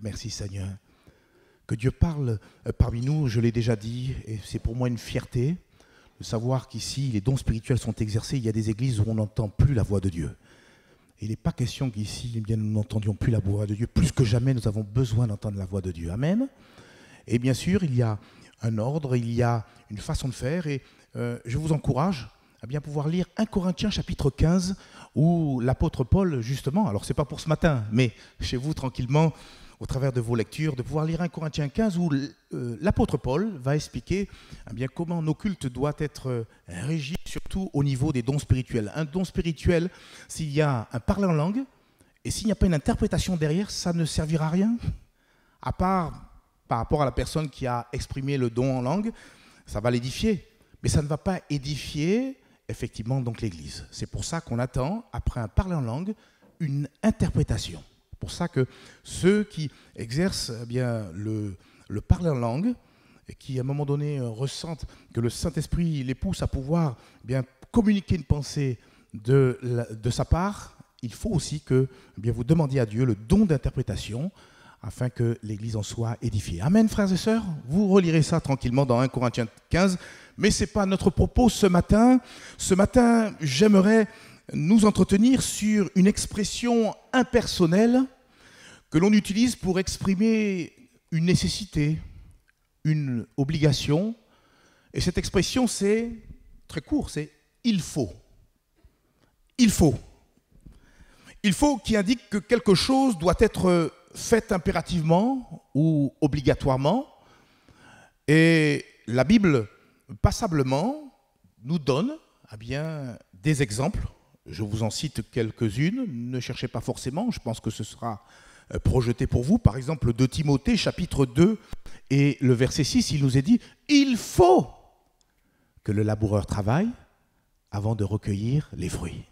Merci Seigneur. Que Dieu parle parmi nous, je l'ai déjà dit, et c'est pour moi une fierté de savoir qu'ici, les dons spirituels sont exercés. Il y a des églises où on n'entend plus la voix de Dieu. Et il n'est pas question qu'ici, eh bien, nous n'entendions plus la voix de Dieu. Plus que jamais, nous avons besoin d'entendre la voix de Dieu. Amen. Et bien sûr, il y a un ordre, il y a une façon de faire. Et je vous encourage à bien pouvoir lire 1 Corinthiens chapitre 15, où l'apôtre Paul, justement, alors ce n'est pas pour ce matin, mais chez vous, tranquillement, au travers de vos lectures, de pouvoir lire 1 Corinthiens 15, où l'apôtre Paul va expliquer eh bien, comment nos cultes doivent être régis, surtout au niveau des dons spirituels. Un don spirituel, s'il y a un parler en langue, et s'il n'y a pas une interprétation derrière, ça ne servira à rien, à part par rapport à la personne qui a exprimé le don en langue, ça va l'édifier, mais ça ne va pas édifier effectivement donc l'Église. C'est pour ça qu'on attend, après un parler en langue, une interprétation. C'est pour ça que ceux qui exercent eh bien, le parler en langue, et qui à un moment donné ressentent que le Saint-Esprit les pousse à pouvoir eh bien, communiquer une pensée de sa part, il faut aussi que eh bien, vous demandiez à Dieu le don d'interprétation afin que l'Église en soit édifiée. Amen, frères et sœurs. Vous relirez ça tranquillement dans 1 Corinthiens 15, mais ce n'est pas notre propos ce matin. Ce matin, j'aimerais nous entretenir sur une expression impersonnelle que l'on utilise pour exprimer une nécessité, une obligation. Et cette expression, c'est très court, c'est « il faut ». Il faut. Il faut qui indique que quelque chose doit être fait impérativement ou obligatoirement. Et la Bible, passablement, nous donne eh bien, des exemples. Je vous en cite quelques-unes. Ne cherchez pas forcément, je pense que ce sera projeté pour vous. Par exemple, de Timothée, chapitre 2, et le verset 6, il nous est dit « Il faut que le laboureur travaille avant de recueillir les fruits ».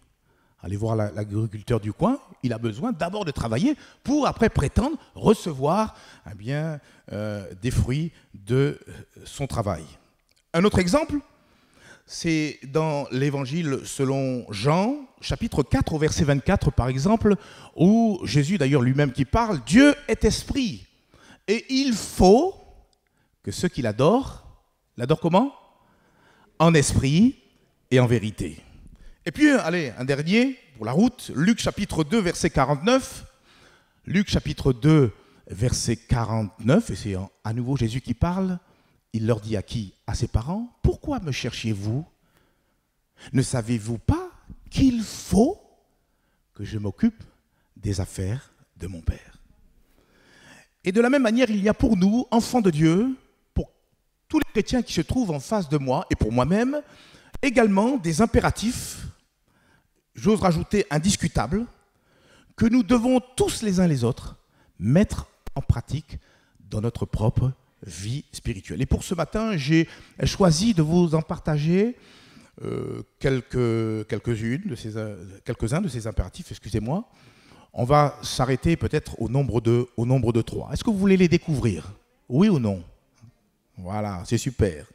Allez voir l'agriculteur du coin, il a besoin d'abord de travailler pour après prétendre recevoir eh bien, des fruits de son travail. Un autre exemple, c'est dans l'évangile selon Jean, chapitre 4, au verset 24 par exemple, où Jésus d'ailleurs lui-même qui parle, « Dieu est esprit, et il faut que ceux qui l'adorent comment ? En esprit et en vérité. » Et puis, allez, un dernier pour la route, Luc chapitre 2, verset 49. Luc chapitre 2, verset 49, et c'est à nouveau Jésus qui parle. Il leur dit à qui ? À ses parents. « Pourquoi me cherchiez-vous ? Ne savez-vous pas qu'il faut que je m'occupe des affaires de mon Père ?» Et de la même manière, il y a pour nous, enfants de Dieu, pour tous les chrétiens qui se trouvent en face de moi, et pour moi-même, également des impératifs, j'ose rajouter indiscutables, que nous devons tous les uns les autres mettre en pratique dans notre propre vie spirituelle. Et pour ce matin, j'ai choisi de vous en partager quelques-uns de ces impératifs, excusez-moi. On va s'arrêter peut-être au nombre de 3. Est-ce que vous voulez les découvrir? Oui ou non? Voilà, c'est super.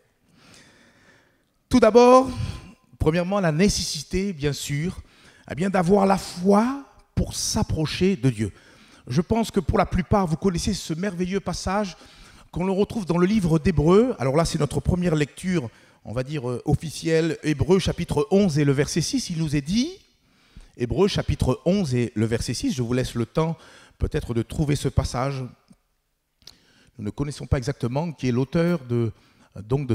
Tout d'abord, premièrement, la nécessité, bien sûr, eh bien, d'avoir la foi pour s'approcher de Dieu. Je pense que pour la plupart, vous connaissez ce merveilleux passage qu'on le retrouve dans le livre d'Hébreux. Alors là, c'est notre première lecture, on va dire officielle, Hébreux chapitre 11 et le verset 6, il nous est dit, Hébreux chapitre 11 et le verset 6, je vous laisse le temps peut-être de trouver ce passage. Nous ne connaissons pas exactement qui est l'auteur de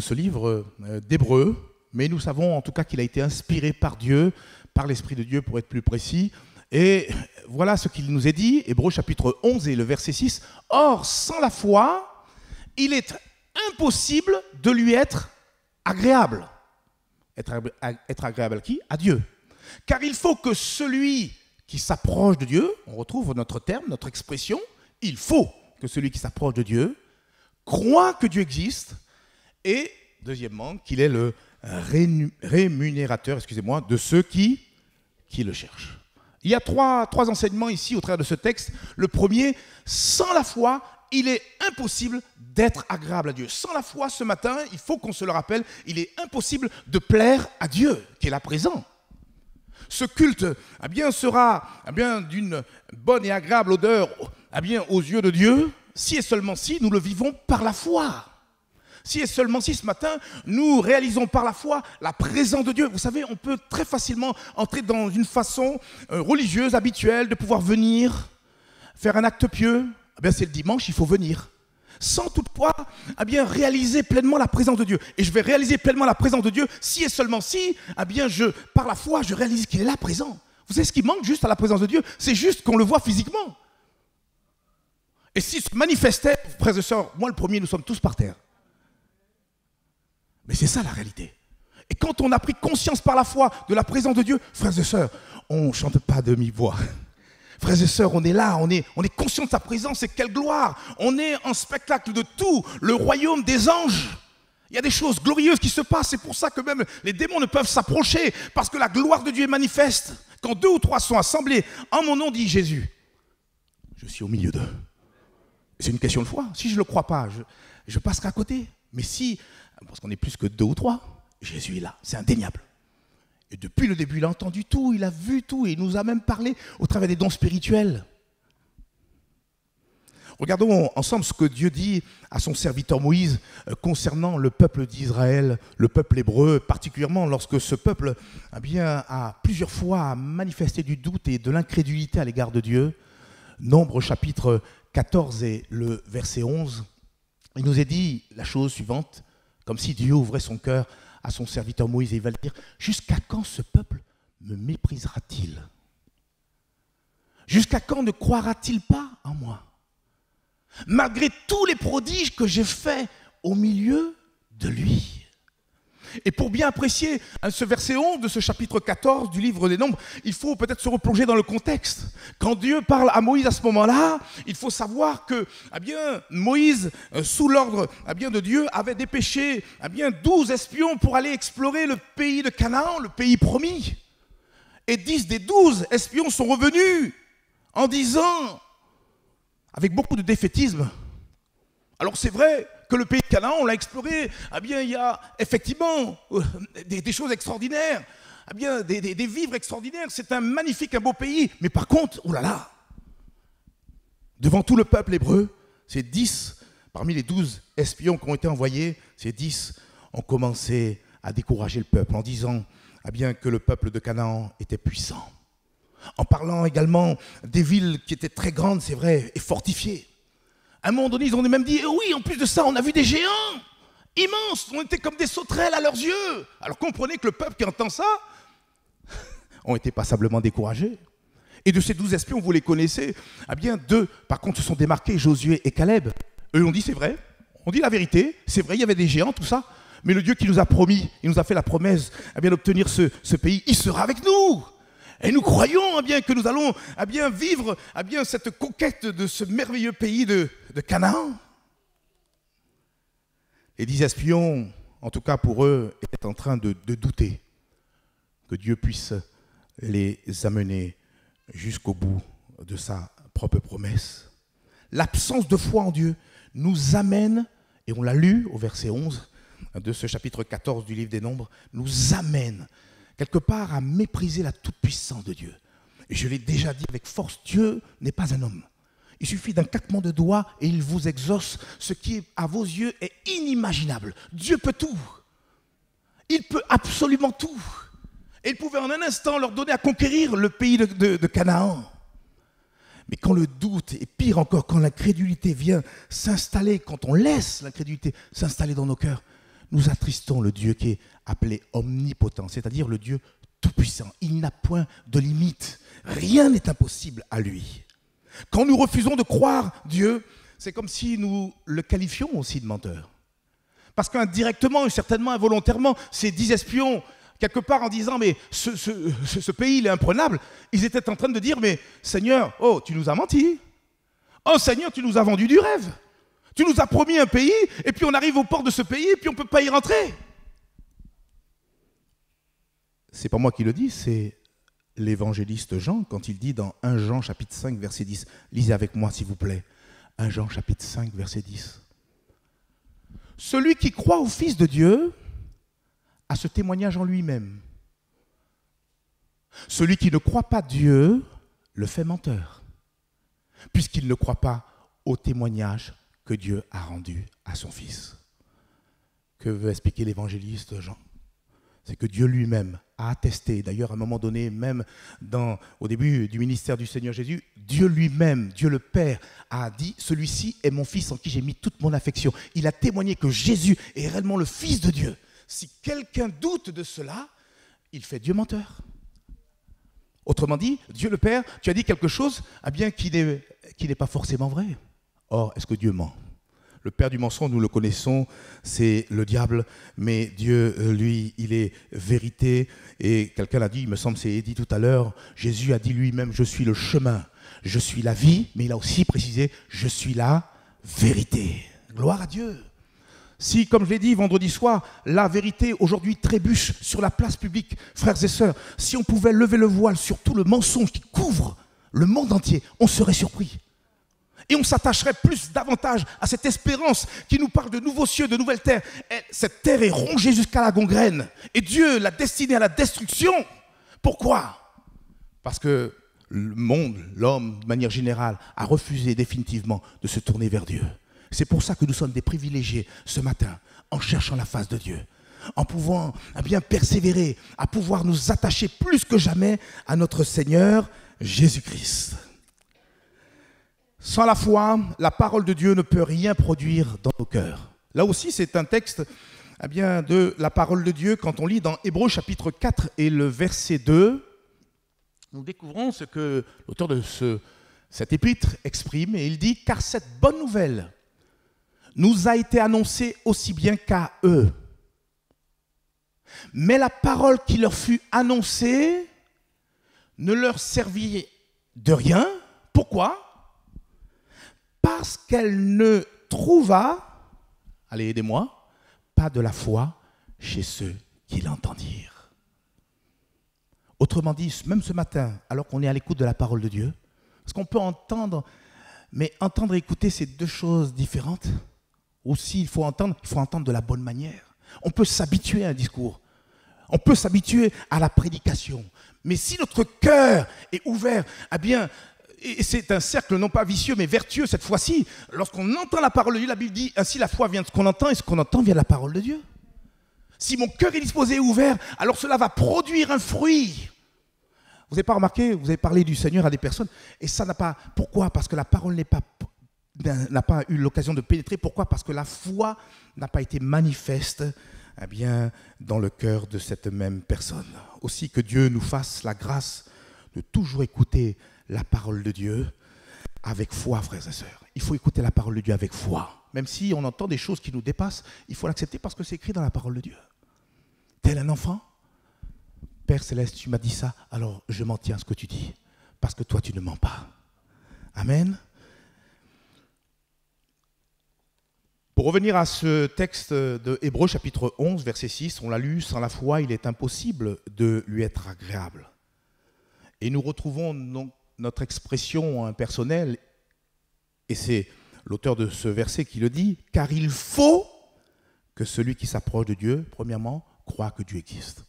ce livre d'Hébreux, mais nous savons en tout cas qu'il a été inspiré par Dieu, par l'Esprit de Dieu pour être plus précis. Et voilà ce qu'il nous est dit, Hébreux chapitre 11 et le verset 6. « Or, sans la foi, il est impossible de lui être agréable. » Être agréable à qui ? À Dieu. « Car il faut que celui qui s'approche de Dieu, on retrouve notre terme, notre expression, il faut que celui qui s'approche de Dieu croit que Dieu existe et, deuxièmement, qu'il est le rémunérateur, de ceux qui le cherchent. » Il y a trois enseignements ici au travers de ce texte. Le premier, sans la foi, il est impossible d'être agréable à Dieu. Sans la foi, ce matin, il faut qu'on se le rappelle, il est impossible de plaire à Dieu, qui est là présent. Ce culte sera d'une bonne et agréable odeur eh bien, aux yeux de Dieu, si et seulement si nous le vivons par la foi. Si et seulement si ce matin, nous réalisons par la foi la présence de Dieu. Vous savez, on peut très facilement entrer dans une façon religieuse, habituelle, de pouvoir venir, faire un acte pieux. Eh bien, c'est le dimanche, il faut venir. Sans toutefois eh bien, réaliser pleinement la présence de Dieu. Et je vais réaliser pleinement la présence de Dieu si et seulement si, eh bien, par la foi, je réalise qu'il est là présent. Vous savez ce qui manque juste à la présence de Dieu? C'est juste qu'on le voit physiquement. Et s'il se manifestait, frères et sœurs, moi le premier, nous sommes tous par terre. Mais c'est ça la réalité. Et quand on a pris conscience par la foi de la présence de Dieu, frères et sœurs, on ne chante pas à demi-voix. Frères et sœurs, on est là, on est conscient de sa présence, et quelle gloire. On est en spectacle de tout, le royaume des anges. Il y a des choses glorieuses qui se passent, c'est pour ça que même les démons ne peuvent s'approcher, parce que la gloire de Dieu est manifeste. Quand 2 ou 3 sont assemblés, en mon nom, dit Jésus, je suis au milieu d'eux. C'est une question de foi. Si je ne le crois pas, je passerai à côté. Mais si, parce qu'on est plus que 2 ou 3, Jésus est là, c'est indéniable. Et depuis le début, il a entendu tout, il a vu tout, et il nous a même parlé au travers des dons spirituels. Regardons ensemble ce que Dieu dit à son serviteur Moïse concernant le peuple d'Israël, le peuple hébreu, particulièrement lorsque ce peuple a plusieurs fois manifesté du doute et de l'incrédulité à l'égard de Dieu. Nombre chapitre 14 et le verset 11, il nous est dit la chose suivante, comme si Dieu ouvrait son cœur à son serviteur Moïse et il va le dire, jusqu'à quand ce peuple me méprisera-t-il? Jusqu'à quand ne croira-t-il pas en moi? Malgré tous les prodiges que j'ai faits au milieu de lui. Et pour bien apprécier ce verset 11 de ce chapitre 14 du livre des Nombres, il faut peut-être se replonger dans le contexte. Quand Dieu parle à Moïse à ce moment-là, il faut savoir que Moïse, sous l'ordre de Dieu, avait dépêché 12 espions pour aller explorer le pays de Canaan, le pays promis. Et 10 des 12 espions sont revenus en disant, avec beaucoup de défaitisme, alors c'est vrai que le pays de Canaan, on l'a exploré, il y a effectivement des choses extraordinaires, des vivres extraordinaires, c'est un magnifique, un beau pays, mais par contre, oh là là, devant tout le peuple hébreu, ces 10, parmi les 12 espions qui ont été envoyés, ces 10 ont commencé à décourager le peuple en disant que le peuple de Canaan était puissant, en parlant également des villes qui étaient très grandes, c'est vrai, et fortifiées. À un moment donné, ils ont même dit, oui, en plus de ça, on a vu des géants immenses, on était comme des sauterelles à leurs yeux. Alors comprenez que le peuple qui entend ça ont été passablement découragés. Et de ces 12 espions, vous les connaissez, 2, par contre, se sont démarqués, Josué et Caleb. Eux ont dit, c'est vrai, on dit la vérité, c'est vrai, il y avait des géants, tout ça, mais le Dieu qui nous a promis, il nous a fait la promesse d'obtenir ce pays, il sera avec nous. Et nous croyons que nous allons vivre cette conquête de ce merveilleux pays de Canaan. Les 10 espions, en tout cas pour eux, étaient en train de douter que Dieu puisse les amener jusqu'au bout de sa propre promesse. L'absence de foi en Dieu nous amène, et on l'a lu au verset 11 de ce chapitre 14 du livre des Nombres, nous amène quelque part à mépriser la toute-puissance de Dieu. Et je l'ai déjà dit avec force, Dieu n'est pas un homme. Il suffit d'un claquement de doigts et il vous exauce ce qui, à vos yeux, est inimaginable. Dieu peut tout. Il peut absolument tout. Et il pouvait en un instant leur donner à conquérir le pays de Canaan. Mais quand le doute, et pire encore, quand l'incrédulité vient s'installer, quand on laisse l'incrédulité s'installer dans nos cœurs, nous attristons le Dieu qui est appelé omnipotent, c'est-à-dire le Dieu tout-puissant. Il n'a point de limite. Rien n'est impossible à lui. Quand nous refusons de croire Dieu, c'est comme si nous le qualifions aussi de menteur. Parce qu'indirectement et certainement involontairement, ces 10 espions, quelque part en disant « mais ce pays, il est imprenable », ils étaient en train de dire « mais Seigneur, oh, tu nous as menti. Oh Seigneur, tu nous as vendu du rêve. Tu nous as promis un pays, et puis on arrive aux portes de ce pays, et puis on ne peut pas y rentrer. » C'est pas moi qui le dis, c'est l'évangéliste Jean, quand il dit dans 1 Jean chapitre 5, verset 10, lisez avec moi s'il vous plaît, 1 Jean chapitre 5, verset 10. Celui qui croit au Fils de Dieu a ce témoignage en lui-même. Celui qui ne croit pas Dieu le fait menteur, puisqu'ils ne croient pas au témoignage que Dieu a rendu à son Fils. Que veut expliquer l'évangéliste Jean? C'est que Dieu lui-même a attesté, d'ailleurs à un moment donné, même au début du ministère du Seigneur Jésus, Dieu lui-même, Dieu le Père, a dit « Celui-ci est mon Fils en qui j'ai mis toute mon affection ». Il a témoigné que Jésus est réellement le Fils de Dieu. Si quelqu'un doute de cela, il fait Dieu menteur. Autrement dit, Dieu le Père, tu as dit quelque chose bien qui n'est pas forcément vrai. Or, est-ce que Dieu ment? Le père du mensonge, nous le connaissons, c'est le diable, mais Dieu, lui, il est vérité. Et quelqu'un l'a dit, il me semble, c'est dit tout à l'heure, Jésus a dit lui-même, je suis le chemin, je suis la vie, mais il a aussi précisé, je suis la vérité. Gloire à Dieu. Si, comme je l'ai dit vendredi soir, la vérité aujourd'hui trébuche sur la place publique, frères et sœurs, si on pouvait lever le voile sur tout le mensonge qui couvre le monde entier, on serait surpris. Et on s'attacherait davantage à cette espérance qui nous parle de nouveaux cieux, de nouvelles terres. Et cette terre est rongée jusqu'à la gangrène. Et Dieu l'a destinée à la destruction. Pourquoi? Parce que le monde, l'homme, de manière générale, a refusé définitivement de se tourner vers Dieu. C'est pour ça que nous sommes des privilégiés ce matin, en cherchant la face de Dieu, en pouvant bien persévérer, à pouvoir nous attacher plus que jamais à notre Seigneur Jésus-Christ. Sans la foi, la parole de Dieu ne peut rien produire dans nos cœurs. Là aussi, c'est un texte de la parole de Dieu. Quand on lit dans Hébreux chapitre 4 et le verset 2, nous découvrons ce que l'auteur de cet épître exprime. Et il dit « Car cette bonne nouvelle nous a été annoncée aussi bien qu'à eux. Mais la parole qui leur fut annoncée ne leur servit de rien. Pourquoi ? Parce qu'elle ne trouva, allez aidez-moi, pas de la foi chez ceux qui l'entendirent. » Autrement dit, même ce matin, alors qu'on est à l'écoute de la parole de Dieu, parce qu'on peut entendre, mais entendre et écouter, c'est deux choses différentes. Aussi, il faut entendre de la bonne manière. On peut s'habituer à un discours, on peut s'habituer à la prédication, mais si notre cœur est ouvert, et c'est un cercle non pas vicieux mais vertueux cette fois-ci. Lorsqu'on entend la parole de Dieu, la Bible dit ainsi la foi vient de ce qu'on entend et ce qu'on entend vient de la parole de Dieu. Si mon cœur est disposé et ouvert, alors cela va produire un fruit. Vous n'avez pas remarqué, vous avez parlé du Seigneur à des personnes et ça n'a pas... Pourquoi? Parce que la parole n'a pas eu l'occasion de pénétrer. Pourquoi? Parce que la foi n'a pas été manifeste dans le cœur de cette même personne. Aussi que Dieu nous fasse la grâce de toujours écouter la parole de Dieu avec foi, frères et sœurs. Il faut écouter la parole de Dieu avec foi. Même si on entend des choses qui nous dépassent, il faut l'accepter parce que c'est écrit dans la parole de Dieu. Tel un enfant, Père Céleste, tu m'as dit ça, alors je m'en tiens à ce que tu dis, parce que toi tu ne mens pas. Amen. Pour revenir à ce texte de Hébreux chapitre 11, verset 6, on l'a lu, sans la foi, il est impossible de lui être agréable. Et nous retrouvons notre expression personnelle, et c'est l'auteur de ce verset qui le dit, car il faut que celui qui s'approche de Dieu, premièrement, croit que Dieu existe.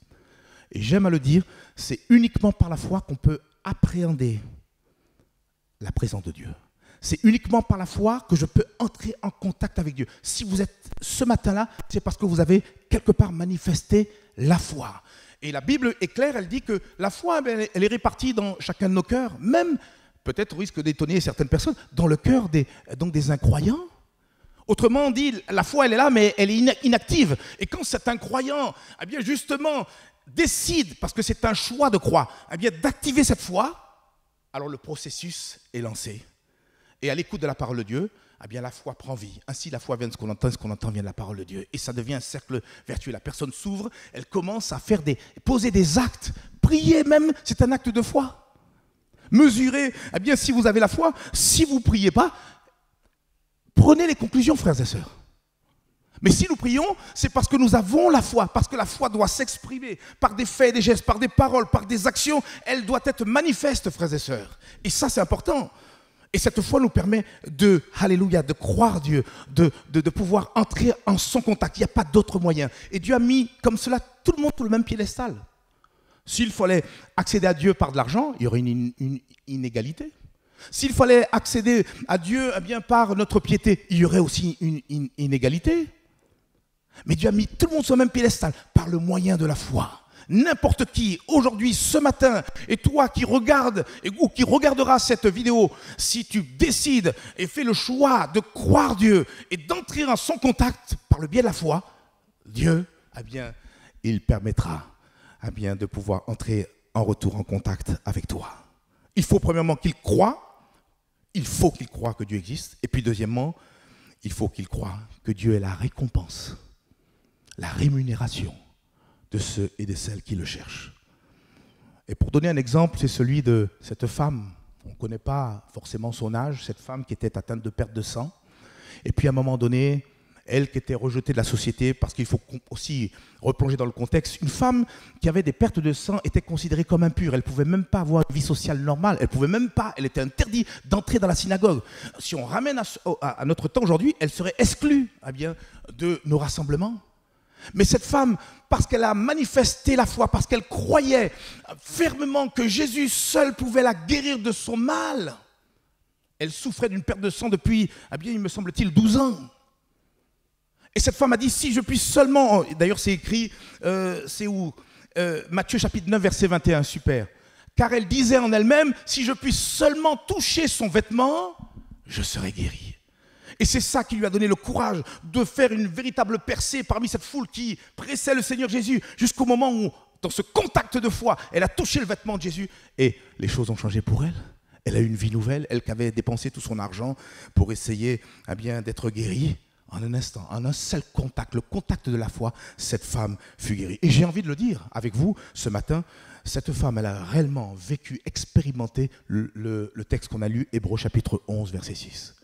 Et j'aime à le dire, c'est uniquement par la foi qu'on peut appréhender la présence de Dieu. C'est uniquement par la foi que je peux entrer en contact avec Dieu. Si vous êtes ce matin-là, c'est parce que vous avez quelque part manifesté la foi. Et la Bible est claire, elle dit que la foi, elle est répartie dans chacun de nos cœurs, même, peut-être au risque d'étonner certaines personnes, dans le cœur des incroyants. Autrement dit, la foi, elle est là, mais elle est inactive. Et quand cet incroyant, justement, décide, parce que c'est un choix de croire, d'activer cette foi, alors le processus est lancé. Et à l'écoute de la parole de Dieu, la foi prend vie. Ainsi, la foi vient de ce qu'on entend, et ce qu'on entend vient de la parole de Dieu. Et ça devient un cercle vertueux. La personne s'ouvre, elle commence à poser des actes. Prier même, c'est un acte de foi. Mesurez, si vous avez la foi, si vous ne priez pas, prenez les conclusions, frères et sœurs. Mais si nous prions, c'est parce que nous avons la foi, parce que la foi doit s'exprimer par des faits, des gestes, par des paroles, par des actions. Elle doit être manifeste, frères et sœurs. Et ça, c'est important. Et cette foi nous permet alléluia, de croire Dieu, de pouvoir entrer en son contact. Il n'y a pas d'autre moyen. Et Dieu a mis comme cela tout le monde sur le même piédestal. S'il fallait accéder à Dieu par de l'argent, il y aurait une inégalité. S'il fallait accéder à Dieu eh bien, par notre piété, il y aurait aussi une inégalité. Mais Dieu a mis tout le monde sur le même piédestal par le moyen de la foi. N'importe qui, aujourd'hui, ce matin, et toi qui regardes ou qui regarderas cette vidéo, si tu décides et fais le choix de croire Dieu et d'entrer en son contact par le biais de la foi, Dieu, eh bien, il permettra eh bien, de pouvoir entrer en retour en contact avec toi. Il faut premièrement qu'il croie, il faut qu'il croie que Dieu existe, et puis deuxièmement, il faut qu'il croie que Dieu est la récompense, la rémunération de ceux et de celles qui le cherchent. Et pour donner un exemple, c'est celui de cette femme. On ne connaît pas forcément son âge, cette femme qui était atteinte de perte de sang. Et puis à un moment donné, elle qui était rejetée de la société, parce qu'il faut aussi replonger dans le contexte, une femme qui avait des pertes de sang était considérée comme impure. Elle ne pouvait même pas avoir une vie sociale normale. Elle était interdite d'entrer dans la synagogue. Si on ramène à notre temps aujourd'hui, elle serait exclue eh bien, de nos rassemblements. Mais cette femme, parce qu'elle a manifesté la foi, parce qu'elle croyait fermement que Jésus seul pouvait la guérir de son mal, elle souffrait d'une perte de sang depuis, eh bien, il me semble-t-il, 12 ans. Et cette femme a dit, si je puis seulement, d'ailleurs c'est écrit, c'est où Matthieu chapitre 9, verset 21, super. Car elle disait en elle-même, si je puis seulement toucher son vêtement, je serai guérie. Et c'est ça qui lui a donné le courage de faire une véritable percée parmi cette foule qui pressait le Seigneur Jésus jusqu'au moment où, dans ce contact de foi, elle a touché le vêtement de Jésus et les choses ont changé pour elle. Elle a eu une vie nouvelle, elle qui avait dépensé tout son argent pour essayer eh bien, d'être guérie. En un instant, en un seul contact, le contact de la foi, cette femme fut guérie. Et j'ai envie de le dire avec vous ce matin, cette femme, elle a réellement vécu, expérimenté le texte qu'on a lu, Hébreux chapitre 11, verset 6.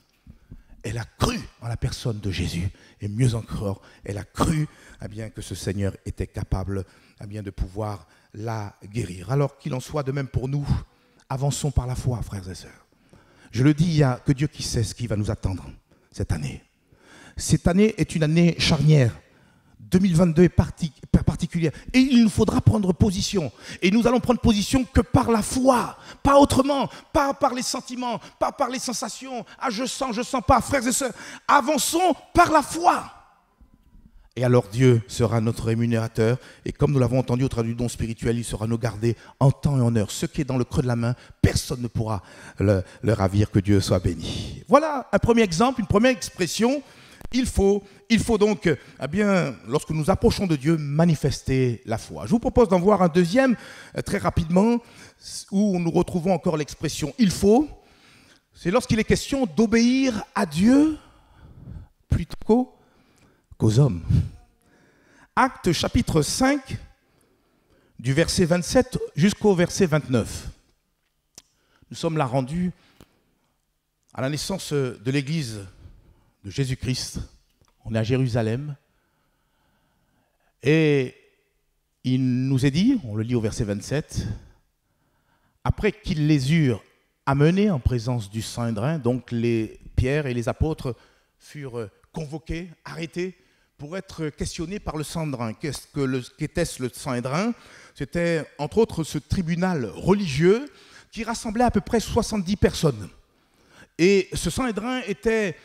Elle a cru en la personne de Jésus, et mieux encore, elle a cru eh bien, que ce Seigneur était capable eh bien, de pouvoir la guérir. Alors qu'il en soit de même pour nous, avançons par la foi, frères et sœurs. Je le dis, il n'y a que Dieu qui sait ce qui va nous attendre cette année. Cette année est une année charnière. 2022 est particulière. Et il nous faudra prendre position. Et nous allons prendre position que par la foi, pas autrement, pas par les sentiments, pas par les sensations. Ah, je sens pas. Frères et sœurs, avançons par la foi. Et alors Dieu sera notre rémunérateur. Et comme nous l'avons entendu au travers du don spirituel, il sera nous garder en temps et en heure. Ce qui est dans le creux de la main, personne ne pourra le ravir. Que Dieu soit béni. Voilà un premier exemple, une première expression. Il faut donc, eh bien, lorsque nous approchons de Dieu, manifester la foi. Je vous propose d'en voir un deuxième, très rapidement, où nous retrouvons encore l'expression « il faut ». C'est lorsqu'il est question d'obéir à Dieu plutôt qu'aux hommes. Actes chapitre 5, du verset 27 jusqu'au verset 29. Nous sommes là rendus à la naissance de l'Église de Jésus-Christ. On est à Jérusalem. Et il nous est dit, on le lit au verset 27, après qu'ils les eurent amenés en présence du Saint-Hédrin, donc les Pierre et les apôtres furent convoqués, arrêtés, pour être questionnés par le Saint-Hédrin. Qu'était-ce le Saint-Hédrin? C'était entre autres ce tribunal religieux qui rassemblait à peu près 70 personnes. Et ce Saint-Hédrin était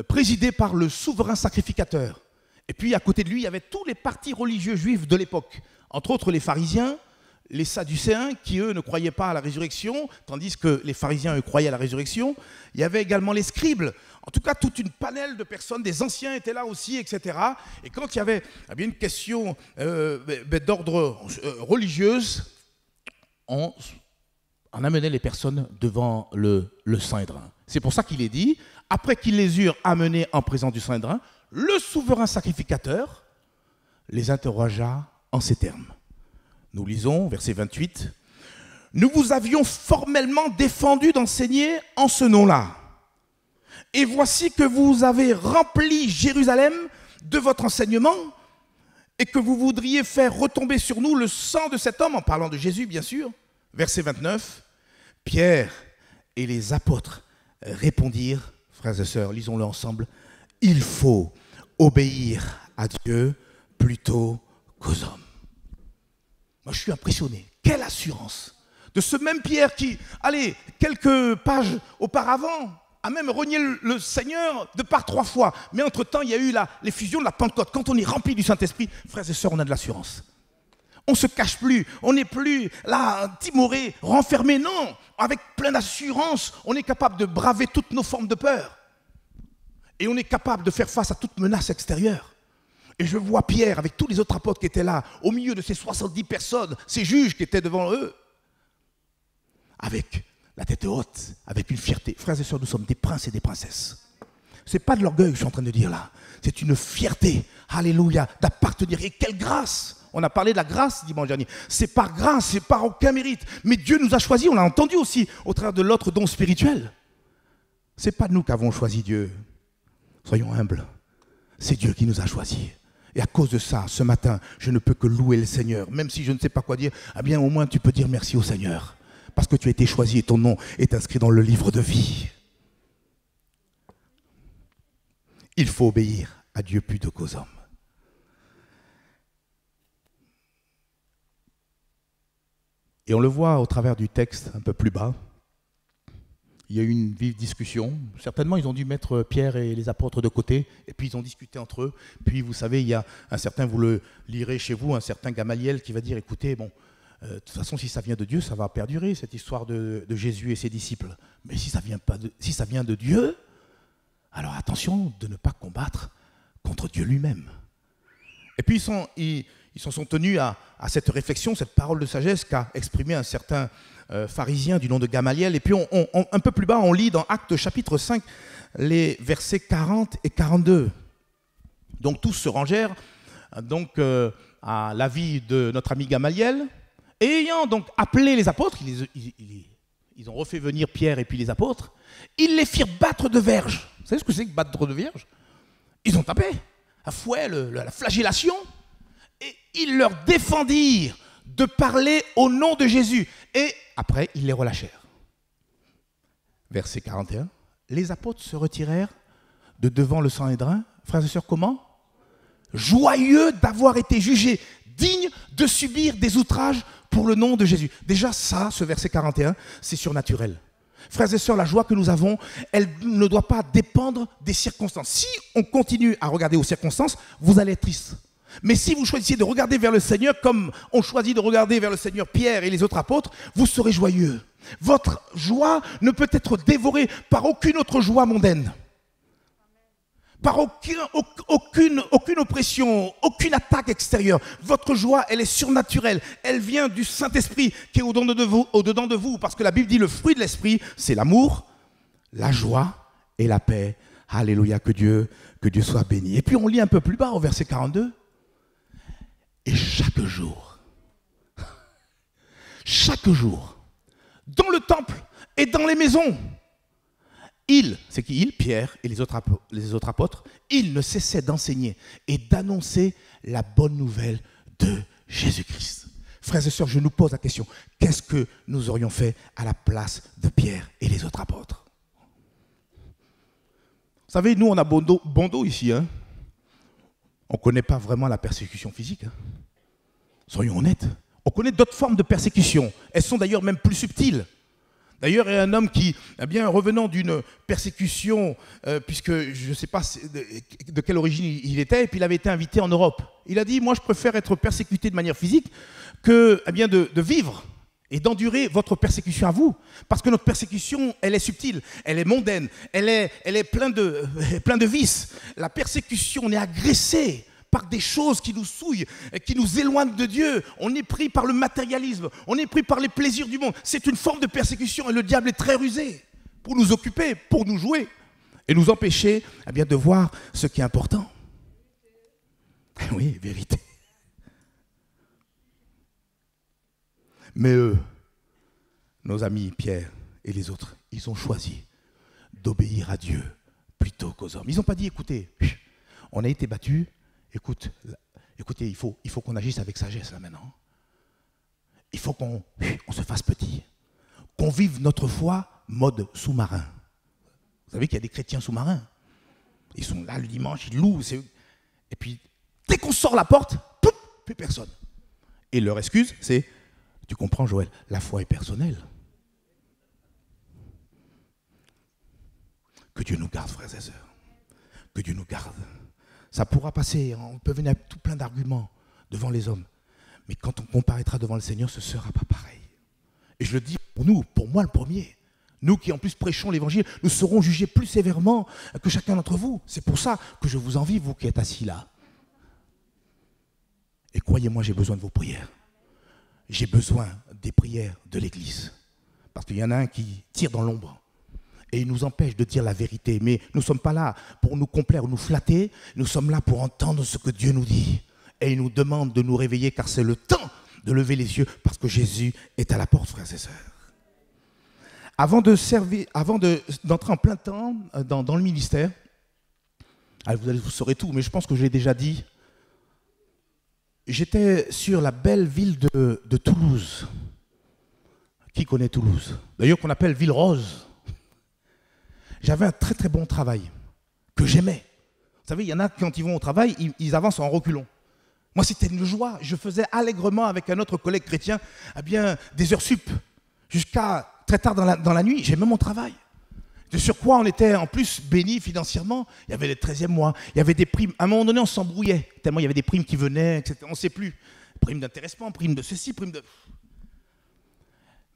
présidé par le souverain sacrificateur. Et puis à côté de lui, il y avait tous les partis religieux juifs de l'époque, entre autres les pharisiens, les sadducéens, qui eux ne croyaient pas à la résurrection, tandis que les pharisiens eux croyaient à la résurrection. Il y avait également les scribes, en tout cas toute une panelle de personnes, des anciens étaient là aussi, etc. Et quand il y avait bien une question d'ordre religieuse, on amenait les personnes devant le Saint-Hédrin. C'est pour ça qu'il est dit, après qu'ils les eurent amenés en présence du Saint-Hédrin, le souverain sacrificateur les interrogea en ces termes. Nous lisons, verset 28, « Nous vous avions formellement défendu d'enseigner en ce nom-là. Et voici que vous avez rempli Jérusalem de votre enseignement et que vous voudriez faire retomber sur nous le sang de cet homme, en parlant de Jésus, bien sûr. » Verset 29, « Pierre et les apôtres répondirent, frères et sœurs, lisons-le ensemble, « Il faut obéir à Dieu plutôt qu'aux hommes. » Moi, je suis impressionné. Quelle assurance De ce même Pierre qui, allez, quelques pages auparavant, a même renié le Seigneur de par 3 fois. Mais entre-temps, il y a eu l'effusion de la Pentecôte. Quand on est rempli du Saint-Esprit, frères et sœurs, on a de l'assurance. On ne se cache plus, on n'est plus là, timoré, renfermé. Non, avec plein d'assurance, on est capable de braver toutes nos formes de peur. Et on est capable de faire face à toute menace extérieure. Et je vois Pierre avec tous les autres apôtres qui étaient là, au milieu de ces 70 personnes, ces juges qui étaient devant eux, avec la tête haute, avec une fierté. Frères et sœurs, nous sommes des princes et des princesses. Ce n'est pas de l'orgueil que je suis en train de dire là. C'est une fierté, alléluia, d'appartenir. Et quelle grâce! On a parlé de la grâce dimanche dernier. C'est par grâce, c'est par aucun mérite. Mais Dieu nous a choisis, on l'a entendu aussi, au travers de l'autre don spirituel. Ce n'est pas nous qui avons choisi Dieu. Soyons humbles. C'est Dieu qui nous a choisis. Et à cause de ça, ce matin, je ne peux que louer le Seigneur. Même si je ne sais pas quoi dire, eh bien au moins tu peux dire merci au Seigneur. Parce que tu as été choisi et ton nom est inscrit dans le livre de vie. Il faut obéir à Dieu plutôt qu'aux hommes. Et on le voit au travers du texte un peu plus bas. Il y a eu une vive discussion. Certainement, ils ont dû mettre Pierre et les apôtres de côté, et puis ils ont discuté entre eux. Puis, vous savez, il y a un certain, vous le lirez chez vous, un certain Gamaliel qui va dire, écoutez, bon, de toute façon, si ça vient de Dieu, ça va perdurer, cette histoire de Jésus et ses disciples. Mais si ça vient de Dieu, alors attention de ne pas combattre contre Dieu lui-même. Et puis, ils s'en sont tenus à cette réflexion, cette parole de sagesse qu'a exprimé un certain pharisien du nom de Gamaliel. Et puis, un peu plus bas, on lit dans Actes chapitre 5, les versets 40 et 42. Donc, tous se rangèrent à l'avis de notre ami Gamaliel. Et ayant donc appelé les apôtres, ils ont refait venir Pierre et puis les apôtres, ils les firent battre de verges. Vous savez ce que c'est que battre de verges? Ils ont tapé, à fouet, la flagellation, et ils leur défendirent de parler au nom de Jésus. Et après, ils les relâchèrent. Verset 41, les apôtres se retirèrent de devant le Sanhédrin. Frères et sœurs, comment? Joyeux d'avoir été jugés, dignes de subir des outrages pour le nom de Jésus. Déjà ça, ce verset 41, c'est surnaturel. Frères et sœurs, la joie que nous avons, elle ne doit pas dépendre des circonstances. Si on continue à regarder aux circonstances, vous allez être triste. Mais si vous choisissez de regarder vers le Seigneur, comme on choisit de regarder vers le Seigneur Pierre et les autres apôtres, vous serez joyeux. Votre joie ne peut être dévorée par aucune autre joie mondaine. Par aucune oppression, aucune attaque extérieure. Votre joie, elle est surnaturelle. Elle vient du Saint-Esprit qui est au-dedans de vous. Parce que la Bible dit le fruit de l'Esprit, c'est l'amour, la joie et la paix. Alléluia, que Dieu soit béni. Et puis on lit un peu plus bas au verset 42. Et chaque jour, dans le temple et dans les maisons, c'est qui il? Pierre et les autres apôtres, ils ne cessaient d'enseigner et d'annoncer la bonne nouvelle de Jésus-Christ. Frères et sœurs, je nous pose la question, qu'est-ce que nous aurions fait à la place de Pierre et les autres apôtres? Vous savez, nous on a bon dos ici, hein? On ne connaît pas vraiment la persécution physique. Hein? Soyons honnêtes. On connaît d'autres formes de persécution. Elles sont d'ailleurs même plus subtiles. D'ailleurs, il y a un homme qui, eh bien, revenant d'une persécution, puisque je ne sais pas de quelle origine il était, et puis il avait été invité en Europe. Il a dit, moi je préfère être persécuté de manière physique que eh bien, de vivre et d'endurer votre persécution à vous. Parce que notre persécution, elle est subtile, elle est mondaine, elle est pleine de vices. La persécution, on est agressé par des choses qui nous souillent, qui nous éloignent de Dieu. On est pris par le matérialisme, on est pris par les plaisirs du monde. C'est une forme de persécution et le diable est très rusé pour nous occuper, pour nous jouer et nous empêcher eh bien, de voir ce qui est important. Oui, vérité. Mais eux, nos amis Pierre et les autres, ils ont choisi d'obéir à Dieu plutôt qu'aux hommes. Ils n'ont pas dit, écoutez, on a été battus, écoutez, il faut qu'on agisse avec sagesse là maintenant. Il faut qu'on se fasse petit, qu'on vive notre foi mode sous-marin. Vous savez qu'il y a des chrétiens sous-marins. Ils sont là le dimanche, ils louent. Et puis, dès qu'on sort la porte, plus personne. Et leur excuse, c'est Tu comprends, Joël? La foi est personnelle. Que Dieu nous garde, frères et sœurs. Que Dieu nous garde. Ça pourra passer, on peut venir avec tout plein d'arguments devant les hommes. Mais quand on comparaîtra devant le Seigneur, ce ne sera pas pareil. Et je le dis pour nous, pour moi le premier. Nous qui en plus prêchons l'évangile, nous serons jugés plus sévèrement que chacun d'entre vous. C'est pour ça que je vous envie, vous qui êtes assis là. Et croyez-moi, j'ai besoin de vos prières. J'ai besoin des prières de l'Église. Parce qu'il y en a un qui tire dans l'ombre. Et il nous empêche de dire la vérité. Mais nous ne sommes pas là pour nous complaire ou nous flatter. Nous sommes là pour entendre ce que Dieu nous dit. Et il nous demande de nous réveiller car c'est le temps de lever les yeux parce que Jésus est à la porte, frères et sœurs. Avant d'entrer en plein temps dans le ministère, vous saurez tout, mais je pense que je l'ai déjà dit. J'étais sur la belle ville de Toulouse. Qui connaît Toulouse? D'ailleurs, qu'on appelle Ville Rose. J'avais un très très bon travail que j'aimais. Vous savez, il y en a quand ils vont au travail, ils avancent en reculons. Moi, c'était une joie. Je faisais allègrement avec un autre collègue chrétien des heures sup jusqu'à très tard dans la nuit. J'aimais mon travail. De sur quoi on était en plus bénis financièrement. Il y avait les 13e mois, il y avait des primes. À un moment donné, on s'embrouillait tellement il y avait des primes qui venaient, etc. On ne sait plus. Primes d'intéressement, primes de ceci, primes de...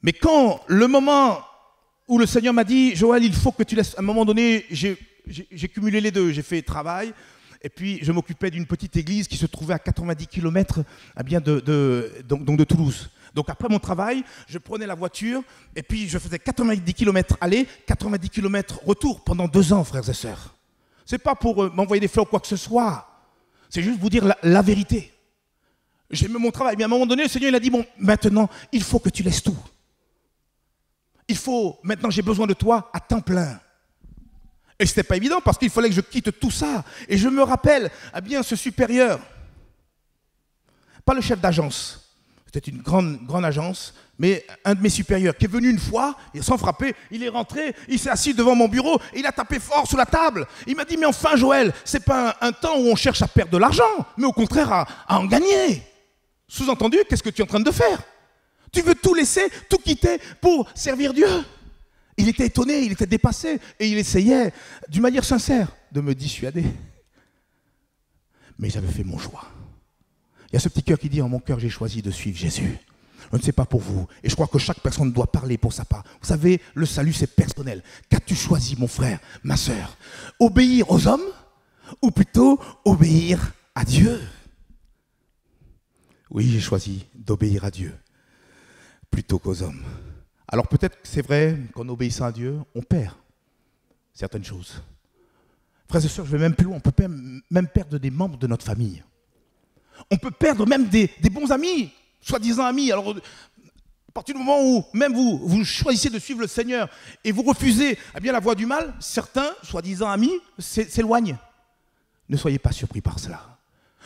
Mais quand le moment où le Seigneur m'a dit, Joël, il faut que tu laisses... À un moment donné, j'ai cumulé les deux. J'ai fait travail. Et puis, je m'occupais d'une petite église qui se trouvait à 90 km de Toulouse. Donc, après mon travail, je prenais la voiture et puis je faisais 90 km aller, 90 km retour pendant 2 ans, frères et sœurs. Ce n'est pas pour m'envoyer des fleurs ou quoi que ce soit. C'est juste vous dire la vérité. J'aimais mon travail. Mais à un moment donné, le Seigneur il a dit, bon, maintenant, il faut que tu laisses tout. Maintenant, j'ai besoin de toi à temps plein. Et ce n'était pas évident parce qu'il fallait que je quitte tout ça. Et je me rappelle, ce supérieur, pas le chef d'agence, c'était une grande agence, mais un de mes supérieurs qui est venu une fois, et sans frapper, il est rentré, il s'est assis devant mon bureau, et il a tapé fort sur la table. Il m'a dit, mais enfin Joël, ce n'est pas un temps où on cherche à perdre de l'argent, mais au contraire à en gagner. Sous-entendu, qu'est-ce que tu es en train de faire? Tu veux tout laisser, tout quitter pour servir Dieu? Il était étonné, il était dépassé et il essayait, d'une manière sincère, de me dissuader. Mais j'avais fait mon choix. Il y a ce petit cœur qui dit, en mon cœur, j'ai choisi de suivre Jésus. Je ne sais pas pour vous. Et je crois que chaque personne doit parler pour sa part. Vous savez, le salut, c'est personnel. Qu'as-tu choisi, mon frère, ma sœur? Obéir aux hommes ou plutôt obéir à Dieu? Oui, j'ai choisi d'obéir à Dieu plutôt qu'aux hommes. Alors peut-être que c'est vrai qu'en obéissant à Dieu, on perd certaines choses. Frères et sœurs, je vais même plus loin. On peut même perdre des membres de notre famille. On peut perdre même des bons amis, soi-disant amis. Alors, à partir du moment où même vous choisissez de suivre le Seigneur et vous refusez la voie du mal, certains, soi-disant amis, s'éloignent. Ne soyez pas surpris par cela.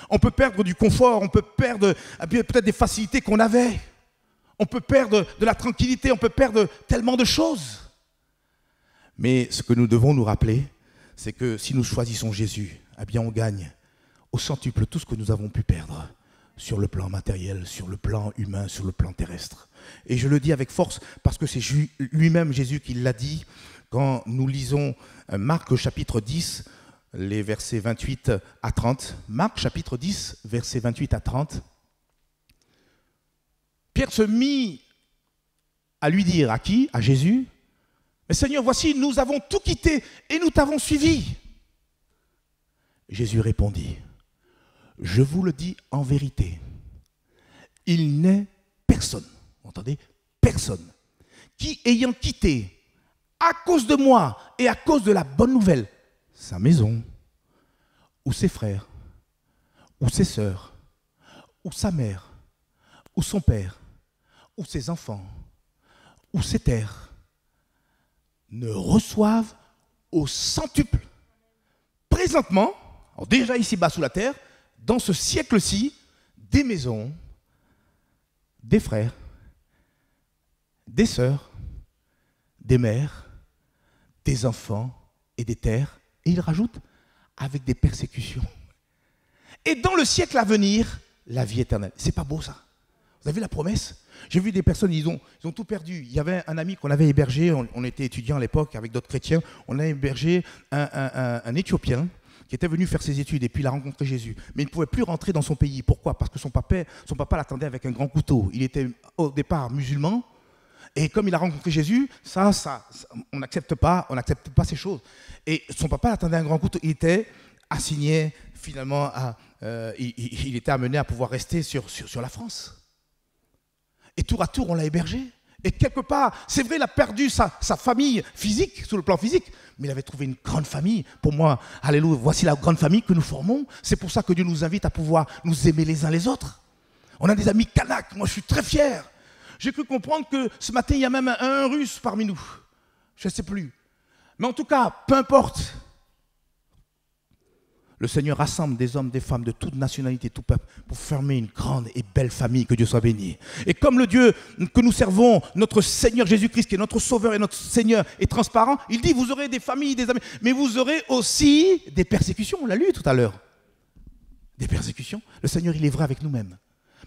On peut perdre du confort, on peut perdre peut-être des facilités qu'on avait. On peut perdre de la tranquillité, on peut perdre tellement de choses. Mais ce que nous devons nous rappeler, c'est que si nous choisissons Jésus, on gagne au centuple tout ce que nous avons pu perdre sur le plan matériel, sur le plan humain, sur le plan terrestre. Et je le dis avec force parce que c'est lui-même Jésus qui l'a dit quand nous lisons Marc chapitre 10, les versets 28 à 30. Marc chapitre 10, versets 28 à 30. Pierre se mit à lui dire, à qui? À Jésus. Mais Seigneur, voici, nous avons tout quitté et nous t'avons suivi. Jésus répondit, je vous le dis en vérité, il n'est personne, vous entendez? Personne, qui ayant quitté à cause de moi et à cause de la bonne nouvelle, sa maison, ou ses frères, ou ses sœurs, ou sa mère, ou son père, ou ses enfants, ou ses terres, ne reçoivent au centuple, présentement, déjà ici-bas sous la terre, dans ce siècle-ci, des maisons, des frères, des sœurs, des mères, des enfants et des terres, et il rajoute, avec des persécutions. Et dans le siècle à venir, la vie éternelle. C'est pas beau ça? Vous avez la promesse? J'ai vu des personnes, ils ont tout perdu. Il y avait un ami qu'on avait hébergé, on était étudiants à l'époque avec d'autres chrétiens, on a hébergé un Éthiopien qui était venu faire ses études et puis il a rencontré Jésus. Mais il ne pouvait plus rentrer dans son pays. Pourquoi? Parce que son papa l'attendait avec un grand couteau. Il était au départ musulman et comme il a rencontré Jésus, on n'accepte pas ces choses. Et son papa l'attendait avec un grand couteau. Il était assigné finalement il était amené à pouvoir rester sur la France. Et tour à tour, on l'a hébergé. Et quelque part, c'est vrai, il a perdu sa famille physique, sur le plan physique, mais il avait trouvé une grande famille. Pour moi, alléluia, voici la grande famille que nous formons. C'est pour ça que Dieu nous invite à pouvoir nous aimer les uns les autres. On a des amis Kanaks, moi je suis très fier. J'ai cru comprendre que ce matin, il y a même un Russe parmi nous. Je ne sais plus. Mais en tout cas, peu importe. Le Seigneur rassemble des hommes, des femmes de toute nationalité, tout peuple, pour former une grande et belle famille, que Dieu soit béni. Et comme le Dieu que nous servons, notre Seigneur Jésus-Christ, qui est notre Sauveur et notre Seigneur, est transparent, il dit, vous aurez des familles, des amis, mais vous aurez aussi des persécutions. On l'a lu tout à l'heure. Des persécutions. Le Seigneur, il est vrai avec nous-mêmes.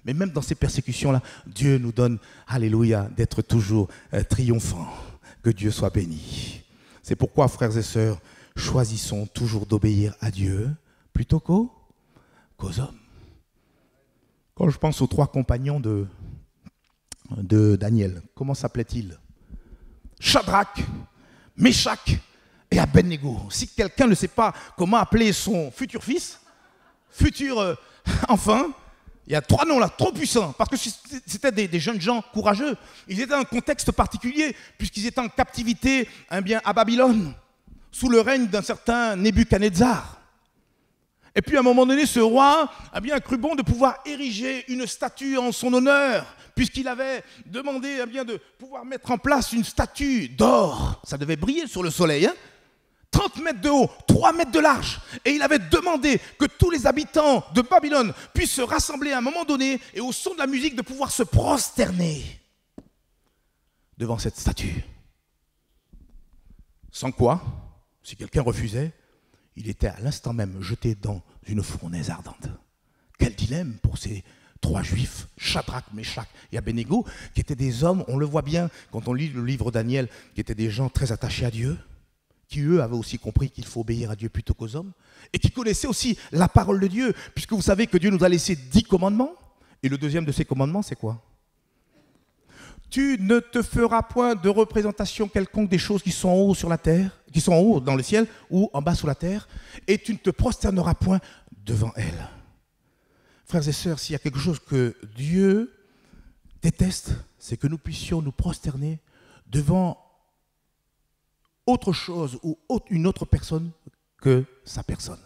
Mais même dans ces persécutions-là, Dieu nous donne, alléluia, d'être toujours triomphants. Que Dieu soit béni. C'est pourquoi, frères et sœurs, choisissons toujours d'obéir à Dieu plutôt qu'aux hommes. Quand je pense aux 3 compagnons de Daniel, comment s'appelait-il? Shadrach, Meshach et Abednego. Si quelqu'un ne sait pas comment appeler son futur fils, futur enfant, il y a 3 noms là, trop puissants, parce que c'était des jeunes gens courageux. Ils étaient dans un contexte particulier, puisqu'ils étaient en captivité à Babylone, sous le règne d'un certain Nebuchadnezzar. Et puis à un moment donné, ce roi a cru bon de pouvoir ériger une statue en son honneur, puisqu'il avait demandé de pouvoir mettre en place une statue d'or. Ça devait briller sur le soleil, 30 mètres de haut, 3 mètres de large. Et il avait demandé que tous les habitants de Babylone puissent se rassembler à un moment donné et au son de la musique de pouvoir se prosterner devant cette statue. Sans quoi, si quelqu'un refusait, il était à l'instant même jeté dans une fournaise ardente. Quel dilemme pour ces 3 juifs, Shadrach, Meshach et Abednego, qui étaient des hommes, on le voit bien quand on lit le livre Daniel, qui étaient des gens très attachés à Dieu, qui eux avaient aussi compris qu'il faut obéir à Dieu plutôt qu'aux hommes, et qui connaissaient aussi la parole de Dieu, puisque vous savez que Dieu nous a laissé 10 commandements, et le deuxième de ces commandements, c'est quoi? Tu ne te feras point de représentation quelconque des choses qui sont en haut sur la terre, qui sont en haut dans le ciel ou en bas sous la terre, et tu ne te prosterneras point devant elles. Frères et sœurs, s'il y a quelque chose que Dieu déteste, c'est que nous puissions nous prosterner devant autre chose ou une autre personne que sa personne.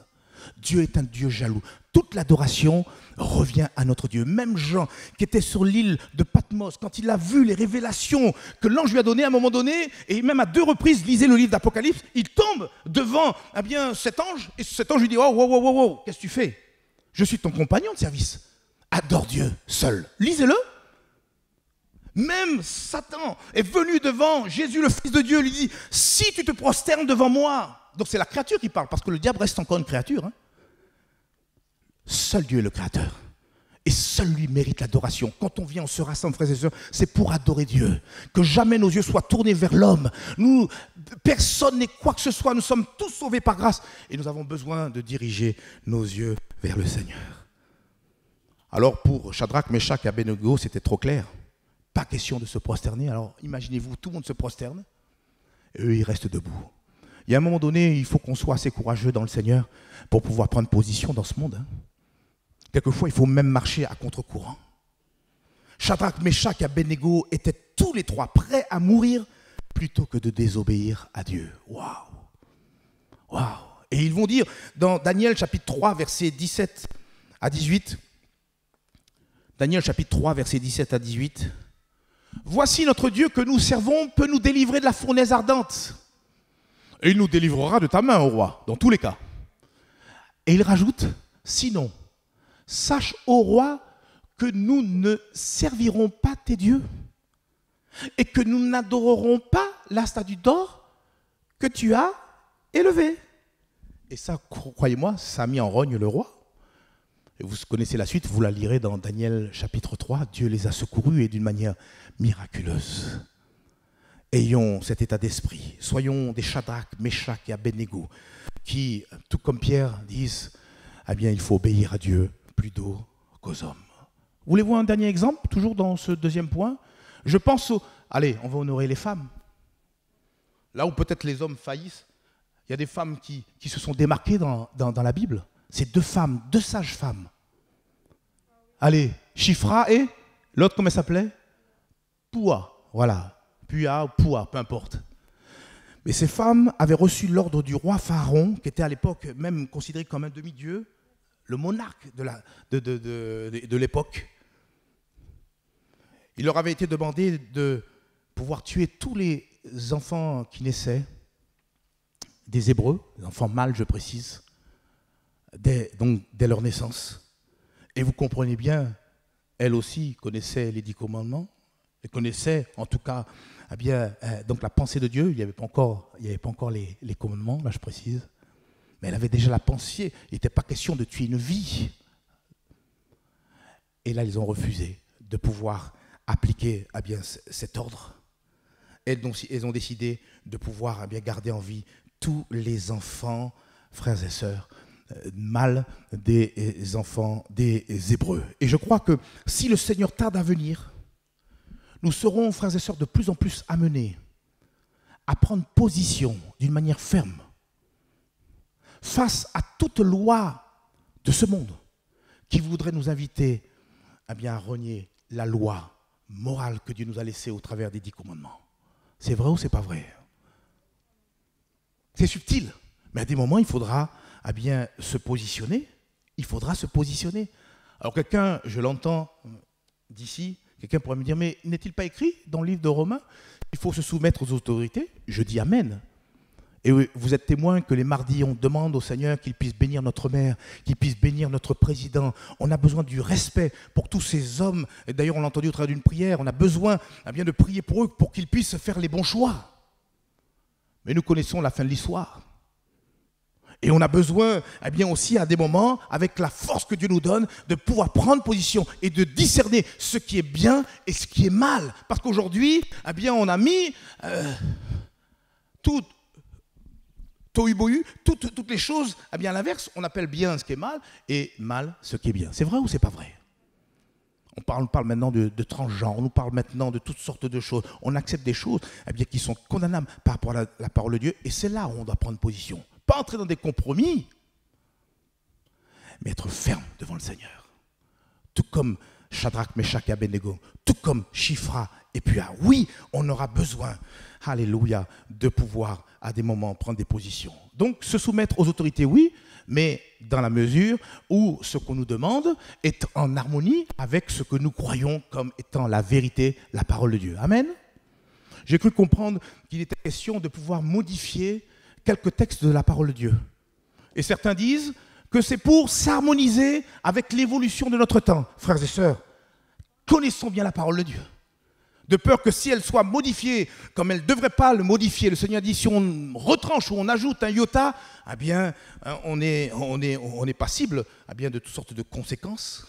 Dieu est un Dieu jaloux. Toute l'adoration revient à notre Dieu. Même Jean, qui était sur l'île de Patmos, quand il a vu les révélations que l'ange lui a données à un moment donné, et même à 2 reprises, lisez le livre d'Apocalypse, il tombe devant cet ange, et cet ange lui dit, oh, qu'est-ce que tu fais? Je suis ton compagnon de service. Adore Dieu seul. Lisez-le. Même Satan est venu devant Jésus, le Fils de Dieu, lui dit, si tu te prosternes devant moi. Donc c'est la créature qui parle, parce que le diable reste encore une créature. Seul Dieu est le créateur. Et seul lui mérite l'adoration. Quand on vient, on se rassemble, frères et sœurs, c'est pour adorer Dieu. Que jamais nos yeux soient tournés vers l'homme. Personne n'est quoi que ce soit. Nous sommes tous sauvés par grâce. Et nous avons besoin de diriger nos yeux vers le Seigneur. Alors pour Shadrach, Meshach et Abednego, c'était trop clair. Pas question de se prosterner. Alors imaginez-vous, tout le monde se prosterne. Et eux, ils restent debout. Il y a un moment donné, il faut qu'on soit assez courageux dans le Seigneur pour pouvoir prendre position dans ce monde. Quelquefois, il faut même marcher à contre-courant. Shadrach, Meshach et Abednego étaient tous les 3 prêts à mourir plutôt que de désobéir à Dieu. Waouh! Waouh! Et ils vont dire dans Daniel chapitre 3, versets 17 à 18, Daniel chapitre 3, versets 17 à 18, « Voici notre Dieu que nous servons peut nous délivrer de la fournaise ardente. Et il nous délivrera de ta main, ô roi, dans tous les cas. » Et il rajoute, « Sinon, sache, ô roi, que nous ne servirons pas tes dieux et que nous n'adorerons pas la statue d'or que tu as élevée. » Et ça, croyez-moi, ça a mis en rogne le roi. Et vous connaissez la suite, vous la lirez dans Daniel chapitre 3. Dieu les a secourus et d'une manière miraculeuse. Ayons cet état d'esprit. Soyons des Shadrach, Meshach et Abednego qui, tout comme Pierre, disent eh bien, il faut obéir à Dieu plutôt qu'aux hommes. Voulez-vous un dernier exemple, toujours dans ce deuxième point? Je pense au... Allez, on va honorer les femmes. Là où peut-être les hommes faillissent, il y a des femmes qui se sont démarquées dans la Bible. C'est deux femmes, deux sages femmes. Allez, Shifra et l'autre, comment elle s'appelait? Poua, voilà. Pua ou Poua, peu importe. Mais ces femmes avaient reçu l'ordre du roi Pharaon, qui était à l'époque même considéré comme un demi-dieu, le monarque de l'époque. Il leur avait été demandé de pouvoir tuer tous les enfants qui naissaient, des Hébreux, des enfants mâles, je précise, dès leur naissance. Et vous comprenez bien, elle aussi connaissait les 10 commandements, elle connaissait en tout cas donc la pensée de Dieu. Il n'y avait pas encore les commandements, là je précise, mais elle avait déjà la pensée. Il n'était pas question de tuer une vie. Et là, ils ont refusé de pouvoir appliquer cet ordre. Et donc, ils ont décidé de pouvoir garder en vie tous les enfants, frères et sœurs, mâles des enfants des Hébreux. Et je crois que si le Seigneur tarde à venir, nous serons, frères et sœurs, de plus en plus amenés à prendre position d'une manière ferme face à toute loi de ce monde qui voudrait nous inviter à renier la loi morale que Dieu nous a laissée au travers des 10 commandements. C'est vrai ou c'est pas vrai? C'est subtil, mais à des moments, il faudra se positionner. Il faudra se positionner. Alors quelqu'un, je l'entends d'ici, quelqu'un pourrait me dire, mais n'est-il pas écrit dans le livre de Romains, il faut se soumettre aux autorités? Je dis Amen. Et vous êtes témoin que les mardis, on demande au Seigneur qu'il puisse bénir notre maire, qu'il puisse bénir notre président. On a besoin du respect pour tous ces hommes. Et d'ailleurs, on l'a entendu au travers d'une prière. On a besoin de prier pour eux, pour qu'ils puissent faire les bons choix. Mais nous connaissons la fin de l'histoire. Et on a besoin aussi à des moments, avec la force que Dieu nous donne, de pouvoir prendre position et de discerner ce qui est bien et ce qui est mal. Parce qu'aujourd'hui, on a mis tout tohu-bohu, toutes les choses à l'inverse. On appelle bien ce qui est mal et mal ce qui est bien. C'est vrai ou c'est pas vrai? On parle maintenant de transgenre, on nous parle maintenant de toutes sortes de choses. On accepte des choses qui sont condamnables par rapport à la parole de Dieu. Et c'est là où on doit prendre position. Pas entrer dans des compromis, mais être ferme devant le Seigneur. Tout comme Shadrach, Meshach et Abednego, tout comme Shifra et Pua. Oui, on aura besoin, alléluia, de pouvoir à des moments prendre des positions. Donc se soumettre aux autorités, oui, mais dans la mesure où ce qu'on nous demande est en harmonie avec ce que nous croyons comme étant la vérité, la parole de Dieu. Amen. J'ai cru comprendre qu'il était question de pouvoir modifier quelques textes de la parole de Dieu. Et certains disent que c'est pour s'harmoniser avec l'évolution de notre temps. Frères et sœurs, connaissons bien la parole de Dieu. De peur que si elle soit modifiée comme elle ne devrait pas le modifier, le Seigneur dit si on retranche ou on ajoute un iota, on est passible de toutes sortes de conséquences.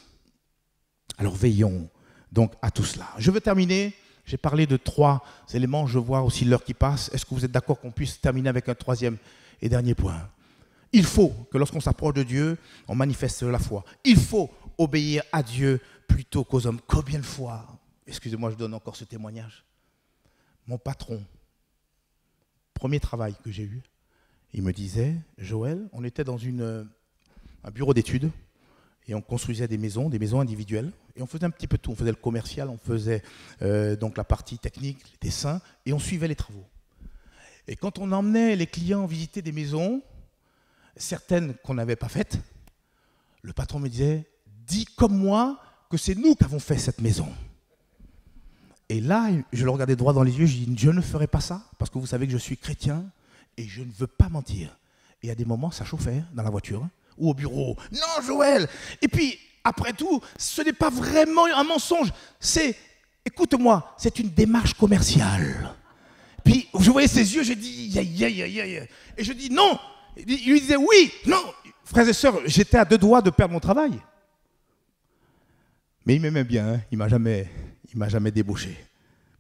Alors veillons donc à tout cela. Je veux terminer. J'ai parlé de 3 éléments, je vois aussi l'heure qui passe. Est-ce que vous êtes d'accord qu'on puisse terminer avec un 3e et dernier point? Il faut que lorsqu'on s'approche de Dieu, on manifeste la foi. Il faut obéir à Dieu plutôt qu'aux hommes. Combien de fois, excusez-moi, je donne encore ce témoignage. Mon patron, premier travail que j'ai eu, il me disait, Joël, on était dans un bureau d'études, et on construisait des maisons individuelles. Et on faisait un petit peu tout. On faisait le commercial, on faisait donc la partie technique, les dessins, et on suivait les travaux. Et quand on emmenait les clients visiter des maisons, certaines qu'on n'avait pas faites, le patron me disait, dis comme moi que c'est nous qui avons fait cette maison. Et là, je le regardais droit dans les yeux, je dis, je ne ferai pas ça, parce que vous savez que je suis chrétien, et je ne veux pas mentir. Et à des moments, ça chauffait dans la voiture, ou au bureau. Non, Joël! Et puis, après tout, ce n'est pas vraiment un mensonge. Écoute-moi, c'est une démarche commerciale. Puis, je voyais ses yeux, j'ai dit, aïe. Et je dis, non. Il lui disait, oui, non. Frères et sœurs, j'étais à 2 doigts de perdre mon travail. Mais il m'aimait bien, hein. Il m'a jamais débauché.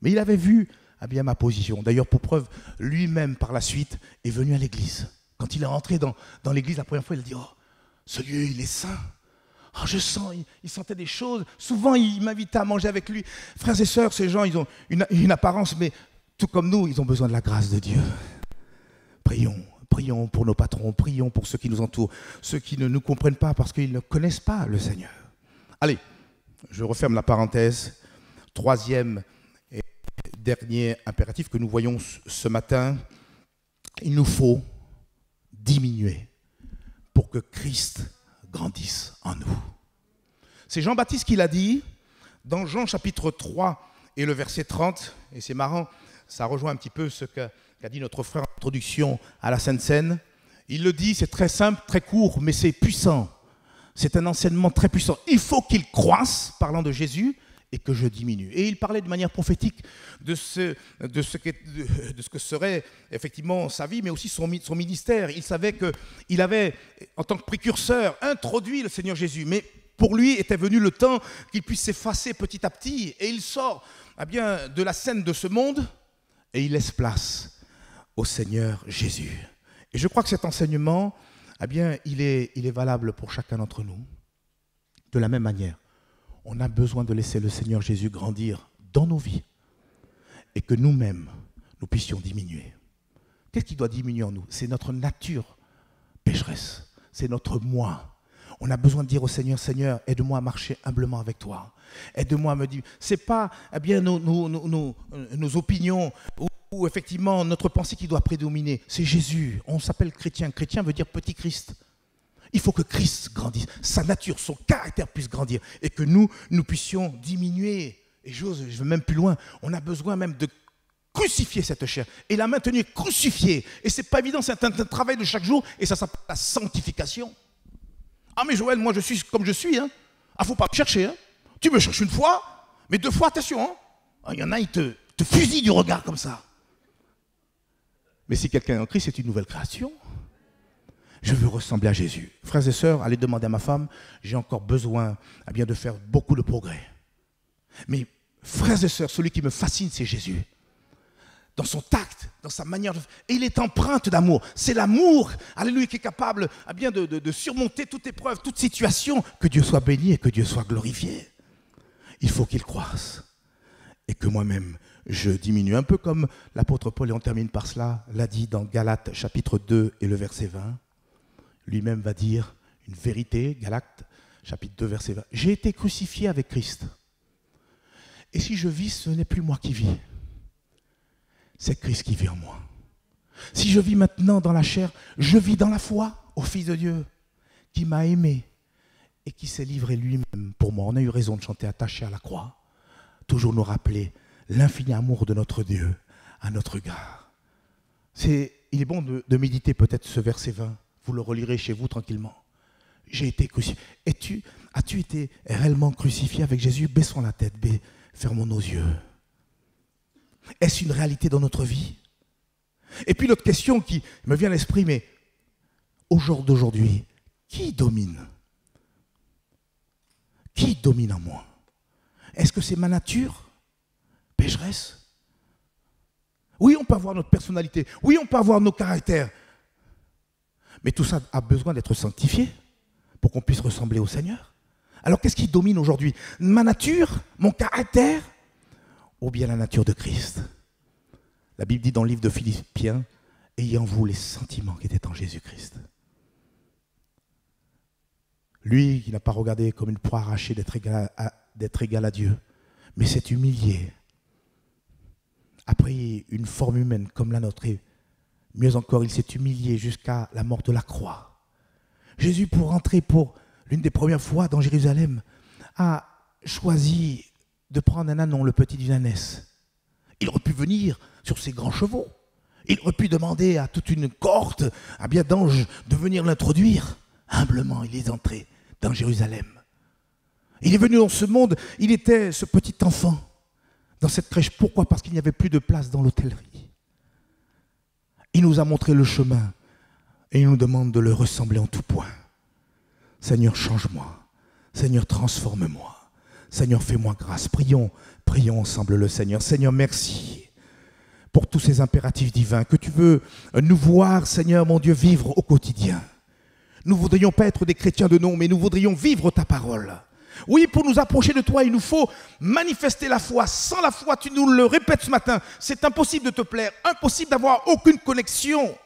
Mais il avait vu bien ma position. D'ailleurs, pour preuve, lui-même, par la suite, est venu à l'église. Quand il est rentré dans l'église la première fois, il a dit « Oh, ce lieu, il est saint. Oh, je sens, il sentait des choses. » Souvent, il m'invitait à manger avec lui. Frères et sœurs, ces gens, ils ont une apparence, mais tout comme nous, ils ont besoin de la grâce de Dieu. Prions pour nos patrons, prions pour ceux qui nous entourent, ceux qui ne nous comprennent pas parce qu'ils ne connaissent pas le Seigneur. Allez, je referme la parenthèse. Troisième et dernier impératif que nous voyons ce matin, il nous faut diminuer pour que Christ grandisse en nous. C'est Jean-Baptiste qui l'a dit dans Jean chapitre 3 et le verset 30, et c'est marrant, ça rejoint un petit peu ce qu'a dit notre frère en introduction à la Sainte Seine. Il le dit, c'est très simple, très court, mais c'est puissant. C'est un enseignement très puissant. Il faut qu'il croisse, parlant de Jésus, et que je diminue. Et il parlait de manière prophétique de ce que serait effectivement sa vie, mais aussi son ministère. Il savait qu'il avait, en tant que précurseur, introduit le Seigneur Jésus. Mais pour lui était venu le temps qu'il puisse s'effacer petit à petit. Et il sort de la scène de ce monde et il laisse place au Seigneur Jésus. Et je crois que cet enseignement, il est valable pour chacun d'entre nous. De la même manière, on a besoin de laisser le Seigneur Jésus grandir dans nos vies et que nous-mêmes, nous puissions diminuer. Qu'est-ce qui doit diminuer en nous? C'est notre nature pécheresse, c'est notre moi. On a besoin de dire au Seigneur, Seigneur, aide-moi à marcher humblement avec toi. Aide-moi à me dire, ce n'est pas nos opinions ou effectivement notre pensée qui doit prédominer, c'est Jésus. On s'appelle chrétien. Chrétien veut dire petit Christ. Il faut que Christ grandisse, sa nature, son caractère puisse grandir et que nous puissions diminuer. Et je vais même plus loin, on a besoin même de crucifier cette chair et la maintenir crucifiée. Et ce n'est pas évident, c'est un travail de chaque jour et ça s'appelle la sanctification. Ah mais Joël, moi je suis comme je suis. Hein. Ah, faut pas me chercher. Hein. Tu me cherches une fois, mais deux fois, attention. Hein. Ah, y en a, ils te fusillent du regard comme ça. Mais si quelqu'un est en Christ, c'est une nouvelle création. Je veux ressembler à Jésus. Frères et sœurs, allez demander à ma femme, j'ai encore besoin de faire beaucoup de progrès. Mais frères et sœurs, celui qui me fascine, c'est Jésus. Dans son tact, dans sa manière de... Et il est empreinte d'amour. C'est l'amour, alléluia, qui est capable de surmonter toute épreuve, toute situation. Que Dieu soit béni et que Dieu soit glorifié. Il faut qu'il croisse. Et que moi-même, je diminue. Un peu comme l'apôtre Paul, et on termine par cela, l'a dit dans Galates chapitre 2 et le verset 20. Lui-même va dire une vérité, Galates chapitre 2 verset 20. J'ai été crucifié avec Christ. Et si je vis, ce n'est plus moi qui vis. C'est Christ qui vit en moi. Si je vis maintenant dans la chair, je vis dans la foi au Fils de Dieu qui m'a aimé et qui s'est livré lui-même pour moi. On a eu raison de chanter attaché à la croix. Toujours nous rappeler l'infini amour de notre Dieu à notre égard. Il est bon de méditer peut-être ce verset 20. Vous le relirez chez vous tranquillement. J'ai été crucifié. As-tu été réellement crucifié avec Jésus? Baissons la tête, fermons nos yeux. Est-ce une réalité dans notre vie? Et puis l'autre question qui me vient à l'esprit, mais au jour d'aujourd'hui, qui domine? Qui domine en moi? Est-ce que c'est ma nature pécheresse? Oui, on peut avoir notre personnalité. Oui, on peut avoir nos caractères. Mais tout ça a besoin d'être sanctifié pour qu'on puisse ressembler au Seigneur. Alors qu'est-ce qui domine aujourd'hui? Ma nature, mon caractère, ou bien la nature de Christ? La Bible dit dans le livre de Philippiens, ayez en vous les sentiments qui étaient en Jésus-Christ. Lui qui n'a pas regardé comme une proie arrachée d'être égal à Dieu, mais s'est humilié, a pris une forme humaine comme la nôtre et mieux encore, il s'est humilié jusqu'à la mort de la croix. Jésus, pour entrer pour l'une des premières fois dans Jérusalem, a choisi de prendre un ânon, le petit d'une ânesse. Il aurait pu venir sur ses grands chevaux. Il aurait pu demander à toute une cohorte, d'anges, de venir l'introduire. Humblement, il est entré dans Jérusalem. Il est venu dans ce monde, il était ce petit enfant dans cette crèche. Pourquoi? Parce qu'il n'y avait plus de place dans l'hôtellerie. Il nous a montré le chemin et il nous demande de le ressembler en tout point. Seigneur, change-moi. Seigneur, transforme-moi. Seigneur, fais-moi grâce. Prions, prions ensemble le Seigneur. Seigneur, merci pour tous ces impératifs divins que tu veux nous voir, Seigneur, mon Dieu, vivre au quotidien. Nous ne voudrions pas être des chrétiens de nom, mais nous voudrions vivre ta parole. Oui, pour nous approcher de toi, il nous faut manifester la foi. Sans la foi, tu nous le répètes ce matin, c'est impossible de te plaire, impossible d'avoir aucune connexion.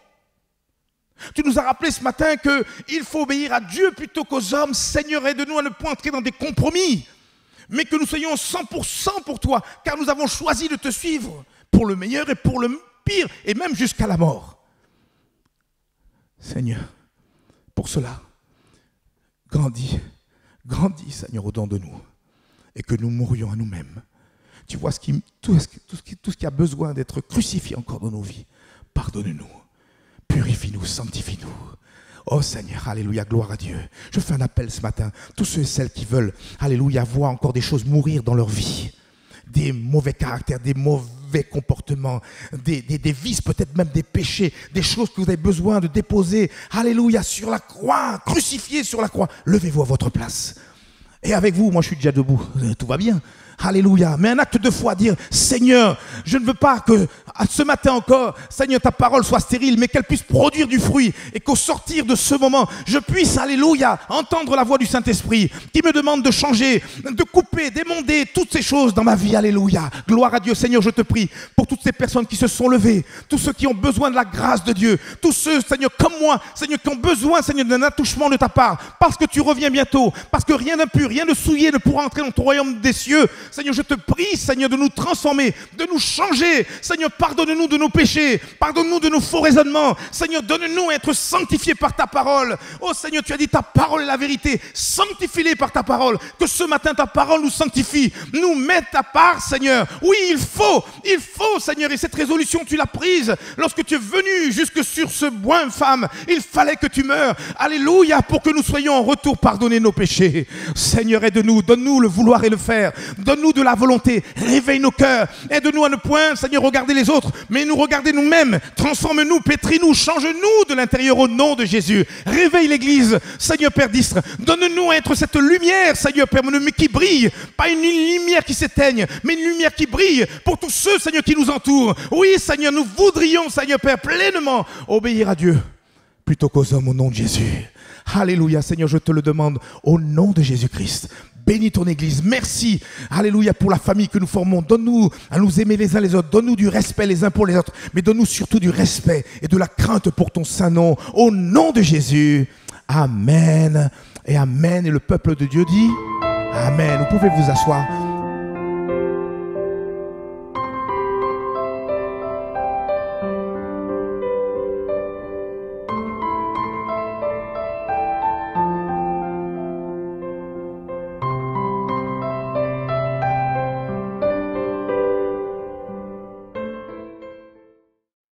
Tu nous as rappelé ce matin qu'il faut obéir à Dieu plutôt qu'aux hommes. Seigneur, aide-nous à ne point entrer dans des compromis, mais que nous soyons 100% pour toi, car nous avons choisi de te suivre pour le meilleur et pour le pire, et même jusqu'à la mort. Seigneur, pour cela, grandis, Seigneur, au-dedans de nous, et que nous mourions à nous-mêmes. Tu vois tout ce qui a besoin d'être crucifié encore dans nos vies. Pardonne-nous. Purifie-nous, sanctifie-nous. Oh Seigneur, alléluia, gloire à Dieu. Je fais un appel ce matin. Tous ceux et celles qui veulent, alléluia, voir encore des choses mourir dans leur vie. Des mauvais caractères, des mauvais comportements, des vices, peut-être même des péchés, des choses que vous avez besoin de déposer, alléluia, sur la croix, crucifiés sur la croix. Levez-vous à votre place. Et avec vous, moi je suis déjà debout, tout va bien. Alléluia, mais un acte de foi, dire Seigneur, je ne veux pas que ce matin encore, Seigneur, ta parole soit stérile, mais qu'elle puisse produire du fruit et qu'au sortir de ce moment, je puisse, alléluia, entendre la voix du Saint-Esprit qui me demande de changer, de couper, d'émonder toutes ces choses dans ma vie, alléluia. Gloire à Dieu, Seigneur, je te prie pour toutes ces personnes qui se sont levées, tous ceux qui ont besoin de la grâce de Dieu, tous ceux, Seigneur, comme moi, Seigneur, qui ont besoin, Seigneur, d'un attouchement de ta part, parce que tu reviens bientôt, parce que rien d'impur, rien de souillé ne pourra entrer dans ton royaume des cieux. Seigneur, je te prie, Seigneur, de nous transformer, de nous changer. Seigneur, pardonne-nous de nos péchés, pardonne-nous de nos faux raisonnements. Seigneur, donne-nous à être sanctifiés par ta parole. Oh Seigneur, tu as dit ta parole est la vérité. Sanctifie-les par ta parole. Que ce matin, ta parole nous sanctifie, nous mette à part, Seigneur. Oui, il faut, Seigneur, et cette résolution, tu l'as prise lorsque tu es venu jusque sur ce bois infâme. Il fallait que tu meures. Alléluia, pour que nous soyons en retour pardonnés nos péchés. Seigneur, aide-nous, donne-nous le vouloir et le faire. Donne-nous de la volonté, réveille nos cœurs, aide-nous à ne point, Seigneur, regarder les autres, mais nous regarder nous-mêmes, transforme-nous, pétris-nous, change-nous de l'intérieur au nom de Jésus. Réveille l'Église, Seigneur Père d'Istre, donne-nous à être cette lumière, Seigneur Père, qui brille, pas une lumière qui s'éteigne, mais une lumière qui brille pour tous ceux, Seigneur, qui nous entourent. Oui, Seigneur, nous voudrions, Seigneur Père, pleinement obéir à Dieu plutôt qu'aux hommes au nom de Jésus. Alléluia, Seigneur, je te le demande au nom de Jésus-Christ. Bénis ton Église. Merci, alléluia, pour la famille que nous formons. Donne-nous à nous aimer les uns les autres. Donne-nous du respect les uns pour les autres. Mais donne-nous surtout du respect et de la crainte pour ton saint nom. Au nom de Jésus. Amen et amen. Et le peuple de Dieu dit Amen. Vous pouvez vous asseoir.